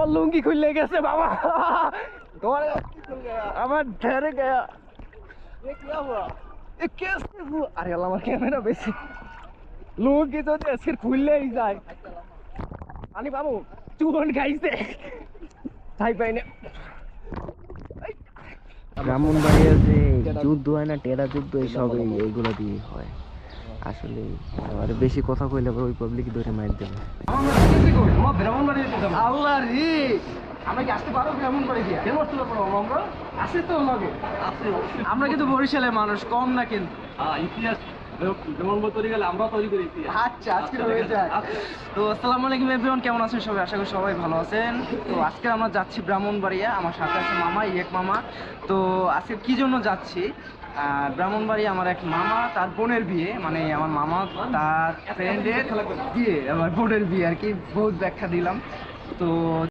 আমার লুঙ্গি খুলে গেছে বাবা, আমার ঠেরে গয়া। আরে আল্লাহ, আমার ক্যামেরা বেশি লুঙ্গি যদি আজকে খুললেই যায়। আনি বাবু চুন খাইছে, তাই পাই না। ব্রাহ্মণবাড়িয়ার যে যুদ্ধ হয় না, টেরা যুদ্ধ, এইসব এইগুলো দিয়ে হয় আসলে। আর বেশি কথা কইলে আবার ওই পাবলিক ধরে মার দেবে। আল্লাহ রে, আমরা কি আসতে পারবো ব্রাহ্মণবাড়ি দিয়ে? কেন আসতে পারবো আমরা? আসে তো লাগে, আমরা কিন্তু বরিশালের মানুষ, কম না কিন্তু। ইতিহাস আমরা তৈরি করি। আচ্ছা, আজকে হয়ে যায়। তো আসসালামু আলাইকুম এভরিওয়ান, কেমন আছেন সবাই? আশা করি সবাই ভালো আছেন। তো আজকে আমরা যাচ্ছি ব্রাহ্মণবাড়িয়া, আমার সাথে আছে মামা, ইয়েক মামা। তো আজকে কি জন্য যাচ্ছি? ব্রাহ্মণবাড়িয়া আমার এক মামা, তার বোনের বিয়ে, মানে আমার মামা তার ফ্রেন্ডের বিয়ে, আমার বোনের বিয়ে আর কি। বহুত ব্যাখ্যা দিলাম। তো